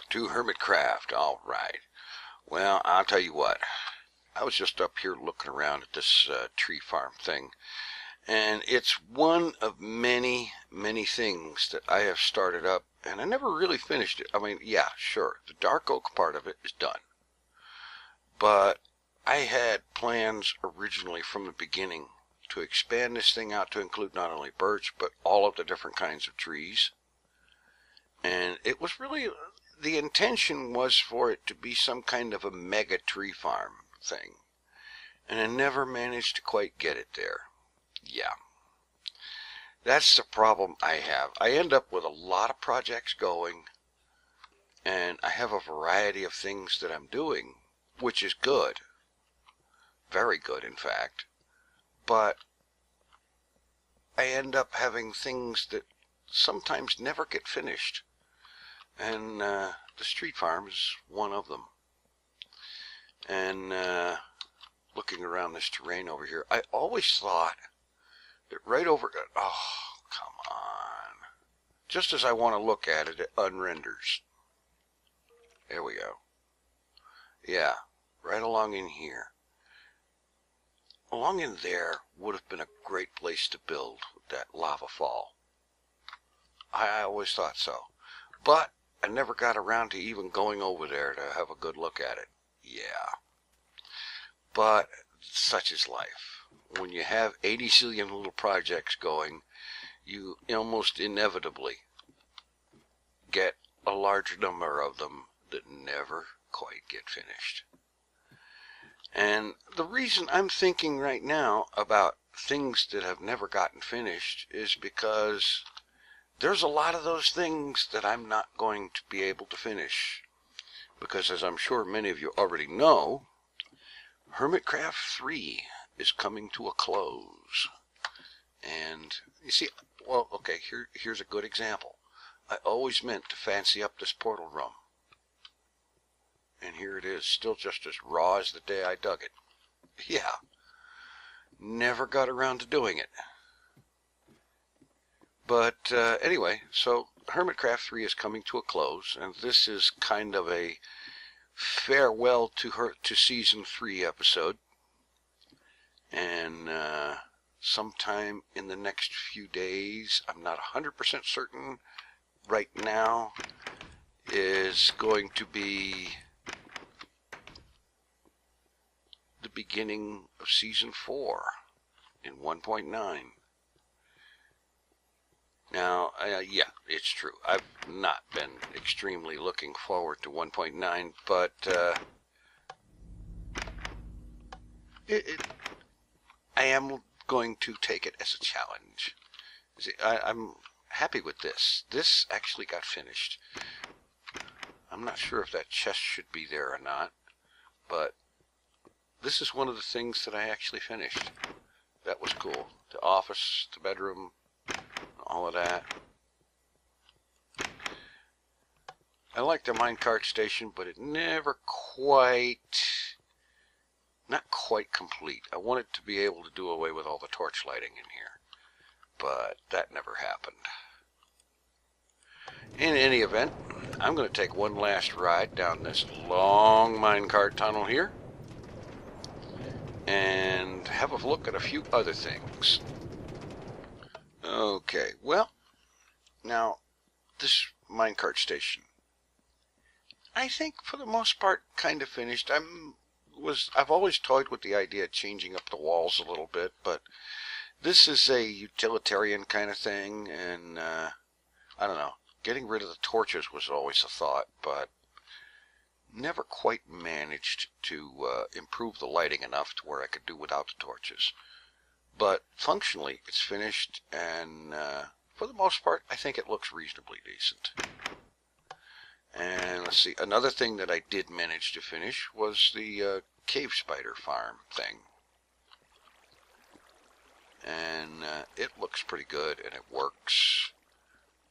to Hermitcraft. All right. Well, I'll tell you what. I was just up here looking around at this tree farm thing, and it's one of many, many things that I have started up, and I never really finished it. I mean, yeah, sure, the dark oak part of it is done, but I had plans originally from the beginning to expand this thing out to include not only birch, but all of the different kinds of trees. And it was really, the intention was for it to be some kind of a mega tree farm thing. And I never managed to quite get it there. Yeah. That's the problem I have. I end up with a lot of projects going, and I have a variety of things that I'm doing, which is good. Very good, in fact. But I end up having things that sometimes never get finished. And the street farm is one of them. And looking around this terrain over here, I always thought that right over, oh, come on. Just as I want to look at it, it unrenders. There we go. Yeah, right along in here. Along in there would have been a great place to build with that lava fall. I always thought so. But I never got around to even going over there to have a good look at it. Yeah. But such is life. When you have 80 zillion little projects going, you almost inevitably get a large number of them that never quite get finished. And the reason I'm thinking right now about things that have never gotten finished is because there's a lot of those things that I'm not going to be able to finish. Because as I'm sure many of you already know, Hermitcraft 3 is coming to a close. And you see, well, okay, here's a good example. I always meant to fancy up this portal room. And here it is, still just as raw as the day I dug it. Yeah, never got around to doing it. But anyway, so Hermitcraft 3 is coming to a close, and this is kind of a farewell to Season 3 episode. And sometime in the next few days, I'm not 100% certain right now, is going to be the beginning of Season 4 in 1.9. Now, yeah, it's true. I've not been extremely looking forward to 1.9, but I am going to take it as a challenge. See, I'm happy with this. This actually got finished. I'm not sure if that chest should be there or not, but this is one of the things that I actually finished. That was cool. The office, the bedroom, all of that. I like the minecart station, but it never not quite complete. I wanted to be able to do away with all the torch lighting in here, but that never happened. In any event, I'm going to take one last ride down this long minecart tunnel here and have a look at a few other things. Okay, well, now, this minecart station, I think for the most part kind of finished. I've always toyed with the idea of changing up the walls a little bit, but this is a utilitarian kind of thing, and I don't know, getting rid of the torches was always a thought, but never quite managed to improve the lighting enough to where I could do without the torches. But functionally, it's finished, and for the most part, I think it looks reasonably decent. And let's see, another thing that I did manage to finish was the cave spider farm thing. And it looks pretty good, and it works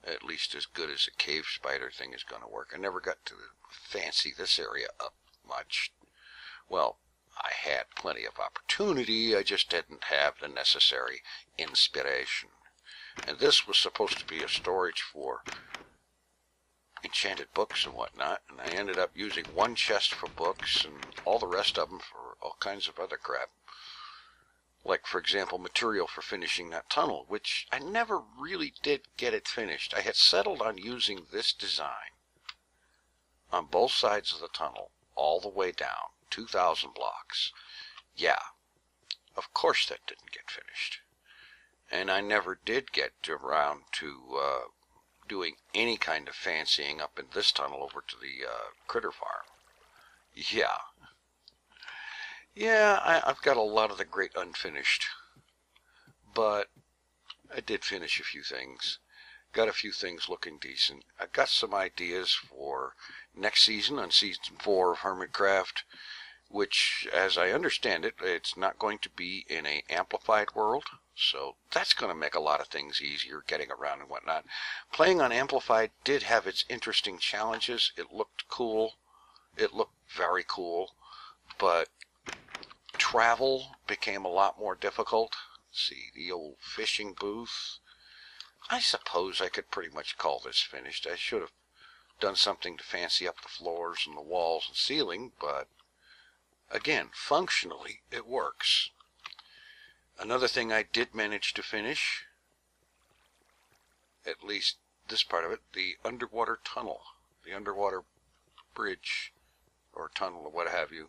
at least as good as a cave spider thing is going to work. I never got to fancy this area up much. Well, I had plenty of opportunity, I just didn't have the necessary inspiration. And this was supposed to be a storage for enchanted books and whatnot, and I ended up using one chest for books and all the rest of them for all kinds of other crap. Like, for example, material for finishing that tunnel, which I never really did get it finished. I had settled on using this design on both sides of the tunnel, all the way down, 2,000 blocks. Yeah, of course that didn't get finished. And I never did get around to doing any kind of fancying up in this tunnel over to the critter farm. Yeah, I've got a lot of the great unfinished, but I did finish a few things. Got a few things looking decent. I've got some ideas for next season, on season 4 of Hermitcraft, which, as I understand it, it's not going to be in a amplified world, so that's going to make a lot of things easier, getting around and whatnot. Playing on amplified did have its interesting challenges. It looked cool. It looked very cool, but travel became a lot more difficult. Let's see, the old fishing booth. I suppose I could pretty much call this finished. I should have done something to fancy up the floors and the walls and ceiling, but again, functionally, it works. Another thing I did manage to finish, at least this part of it, the underwater tunnel, the underwater bridge or tunnel or what have you,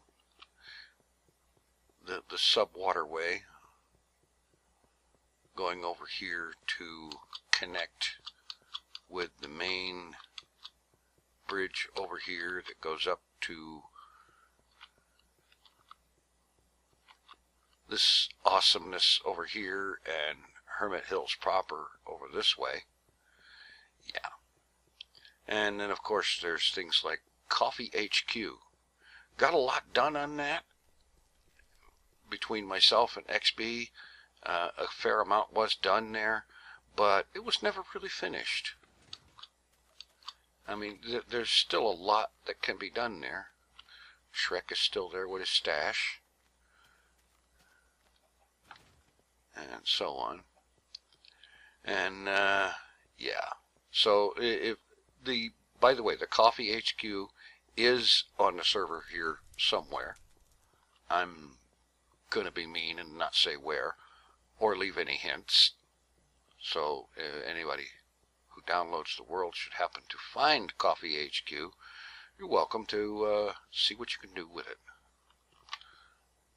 the sub-waterway going over here to connect with the main bridge over here that goes up to this awesomeness over here and Hermit Hills proper over this way. Yeah. And then, of course, there's things like Coffee HQ. Got a lot done on that. Between myself and XB, a fair amount was done there, but it was never really finished. I mean, there's still a lot that can be done there. Shrek is still there with his stash, and so on. And yeah, so by the way, the Coffee HQ is on the server here somewhere. I'm gonna be mean and not say where or leave any hints, so anybody who downloads the world should happen to find Coffee HQ, you're welcome to see what you can do with it.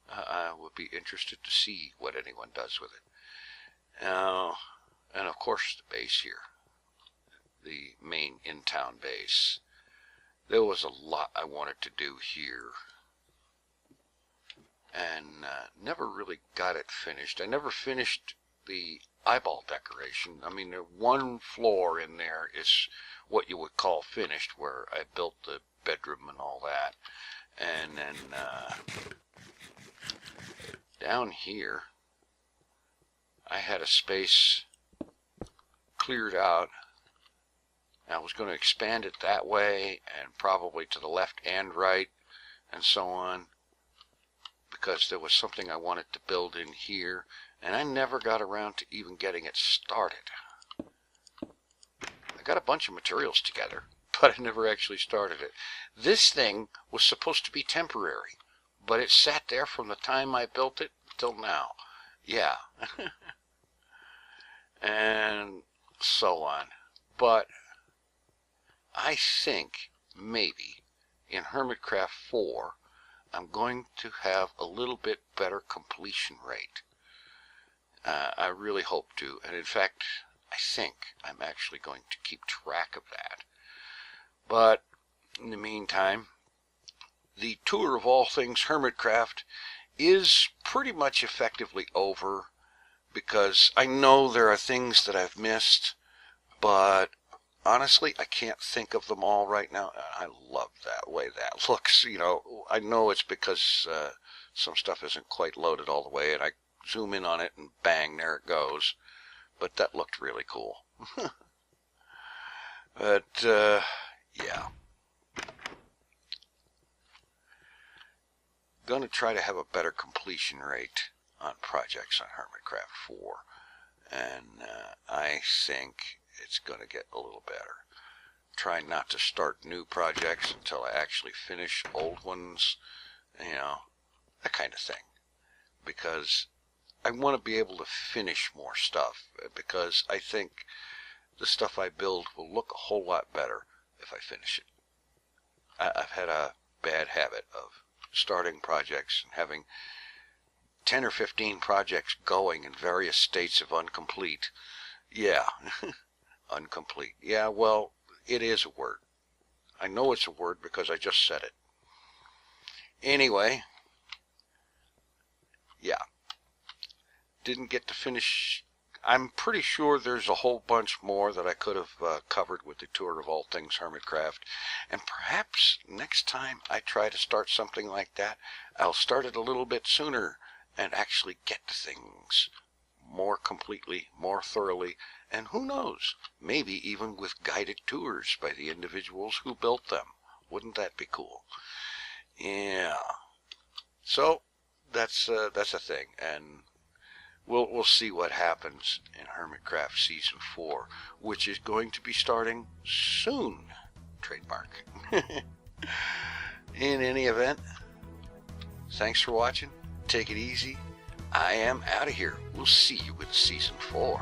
I would be interested to see what anyone does with it. And of course the base here, the main in-town base. There was a lot I wanted to do here, and never really got it finished. I never finished the eyeball decoration. I mean, one floor in there is what you would call finished, where I built the bedroom and all that. And then down here, I had a space cleared out. I was going to expand it that way and probably to the left and right and so on, because there was something I wanted to build in here, and I never got around to even getting it started. I got a bunch of materials together, but I never actually started it. This thing was supposed to be temporary, but it sat there from the time I built it till now. Yeah. And so on. But I think maybe in Hermitcraft 4, I'm going to have a little bit better completion rate. I really hope to, and in fact, I think I'm actually going to keep track of that. But in the meantime, the tour of all things Hermitcraft is pretty much effectively over, because I know there are things that I've missed, but honestly, I can't think of them all right now. I love that way that looks. You know, I know it's because some stuff isn't quite loaded all the way, and I zoom in on it and bang, there it goes. But that looked really cool. But, yeah. Gonna try to have a better completion rate on projects on Hermitcraft 4. And I think it's going to get a little better. trying not to start new projects until I actually finish old ones, that kind of thing. Because I want to be able to finish more stuff, because I think the stuff I build will look a whole lot better if I finish it. I've had a bad habit of starting projects and having 10 or 15 projects going in various states of incomplete. Yeah, incomplete. Yeah, well, it is a word. I know it's a word because I just said it. Anyway, yeah. Didn't get to finish. I'm pretty sure there's a whole bunch more that I could have covered with the tour of all things Hermitcraft. And perhaps next time I try to start something like that, I'll start it a little bit sooner and actually get to things more completely, more thoroughly, and who knows, maybe even with guided tours by the individuals who built them. Wouldn't that be cool? Yeah. So that's a thing, and we'll see what happens in Hermitcraft Season 4, which is going to be starting soon. Trademark. In any event, thanks for watching. Take it easy. I am out of here. We'll see you in Season 4.